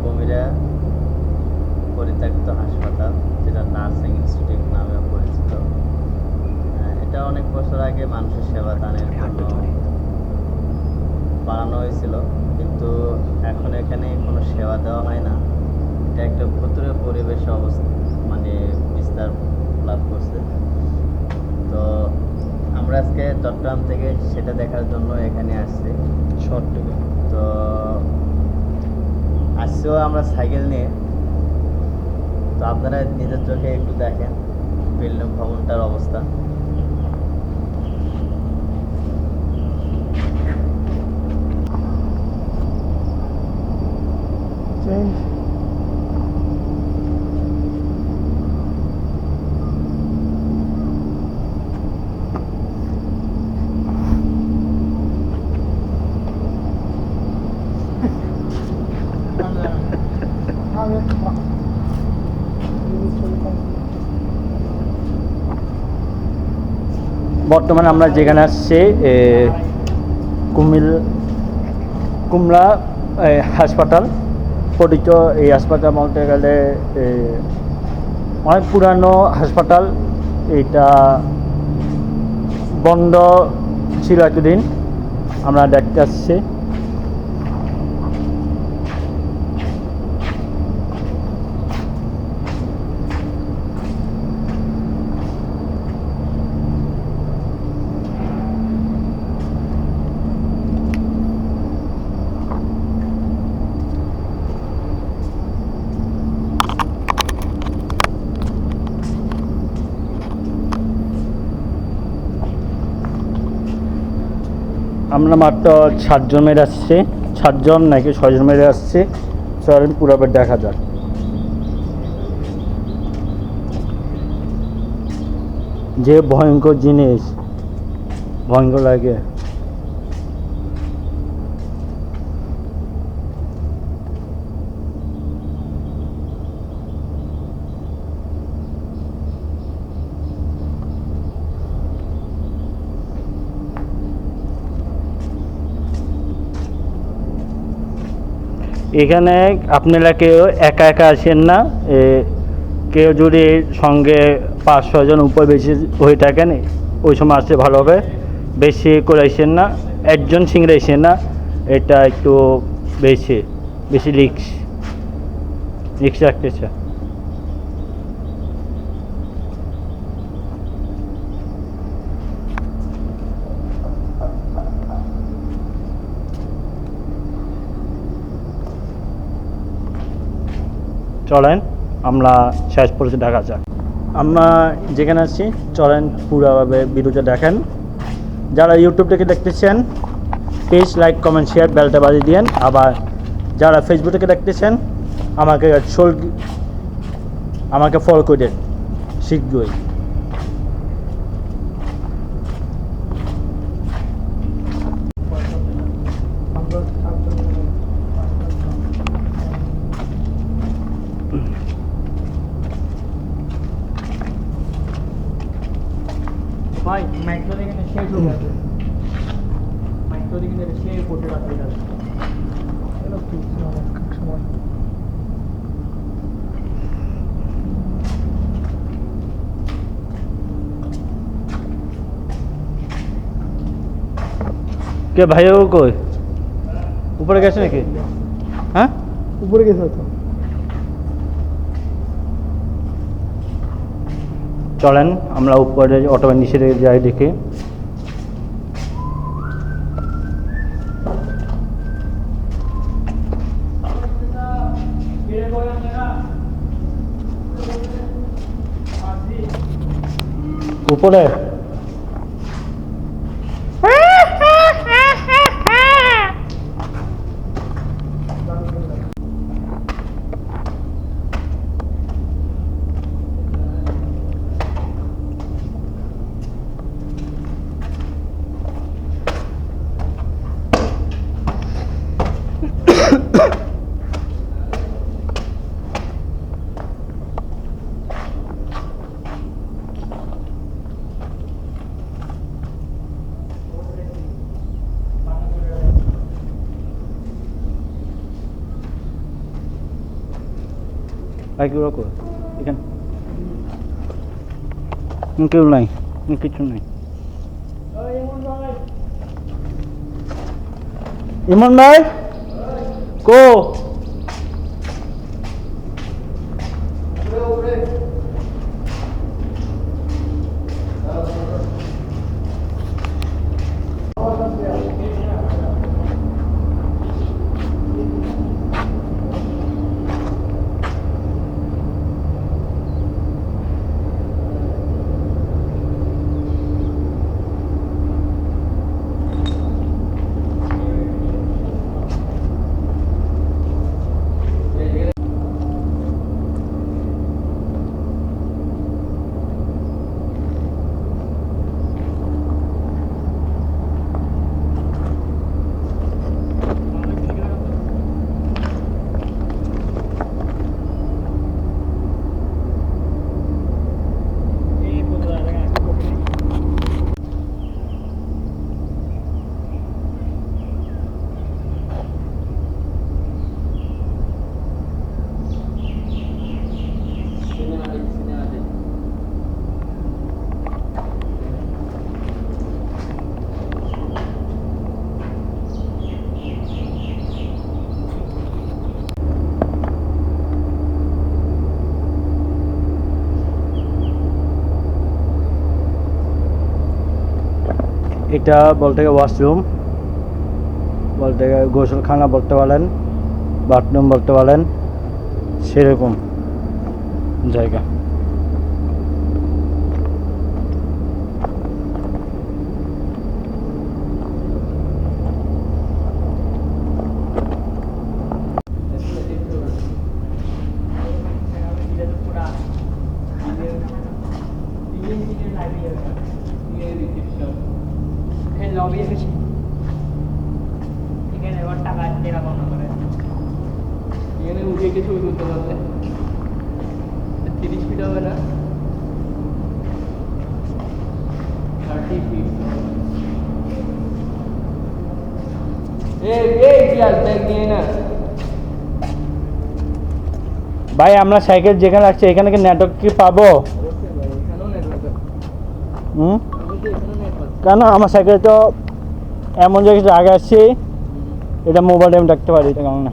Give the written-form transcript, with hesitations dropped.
কুমিরা পরিত্যক্ত হাসপাতাল, যেটা নার্সিং ইনস্টিটিউট নামে পরিচিত। এটা অনেক বছর আগে মানুষের সেবা দানের জন্য বানানো হয়েছিল, কিন্তু এখন এখানে কোনো সেবা দেওয়া হয় না। এটা একটা ভুতুরে পরিবেশে মানে বিস্তার লাভ করছে। তো আমরা আজকে চট্টগ্রাম থেকে সেটা দেখার জন্য এখানে আসছি। শর্ট থেকে তো আসছেও আমরা সাইকেল নিয়ে। তো আপনারা নিজের চোখে একটু দেখেন বিল্ডিং ভবনটার অবস্থা। বর্তমানে আমরা যেখানে আসছি কুমড়া হাসপাতাল পরিচিত। এই হাসপাতাল বলতে গেলে অনেক পুরানো হাসপাতাল। এটা বন্ধ ছিল এতদিন, আমরা দেখতে আসছি। আমরা মাত্র 7 জন মেরে আসছি, 7 জন নাকি 6 জন মেরে আসছি। চলেন পুরোপুরি দেখা যাক। যে ভয়ঙ্কর জিনিস, ভয়ঙ্কর লাগে। এখানে আপনারা কেউ একা একা আসেন না। কেউ যদি সঙ্গে 5-6 জন উপর বেশি হয়ে থাকেন ওই সময় আসতে ভালো হবে। বেশি করে আসেন না, একজন সিঙ্গেল আসেন না। এটা একটু বেশি রিক্স রাখতেছে। চলেন আমরা শেষ পর্যন্ত দেখা যাক। আমরা যেখানে আছি চলেন পুরোভাবে ভিডিওটা দেখেন। যারা ইউটিউব থেকে দেখতেছেন প্লিজ লাইক কমেন্ট শেয়ার বেলটা বাজিয়ে দিন। আবার যারা ফেসবুক থেকে দেখতেছেন আমাকে ফলো করে দেন শীঘ্রই। ভাই মেট্রো এখানে শেষ হয়ে গেছে, মেট্রো এখানে শেষ করতে রাখতে গেছে। চলো ঠিক আছে, অনেক সময় কে ভাই ও কই উপরে গেছে নাকি? হ্যাঁ উপরে গেছে হয়তো। চলেন আমরা উপরে অটোমের নিচে যাই দেখি। উপরে বাইক রাখো এখানে। কেউ নাই, কিছু নাই। ইমন ভাই কো এটা বলতে গেলে ওয়াশরুম, বলতে গেলে গোসলখানা বলতে পারেন, বাথরুম বলতে পারেন, সেরকম জায়গা। লবি এসেছি এখানে এবার টাকা টাকা বন্ধ করে এখানে উঠে গিয়ে ছবি তুলতে পারলে 30 ফিট হবে না 30 ফিট গ্লাস ব্যাগ নিয়ে না ভাই আমরা সাইকেল যেখানে রাখছি এখানে কি নেটওয়ার্ক কি পাবো? এখানেও নেটওয়ার্ক হুম, এখানেও নেটওয়ার্ক কেন আমার সাইকেল তো এমন জায়গায় আগে আসছি, এটা মোবাইলে আমি রাখতে পারি, এটা কেমন না?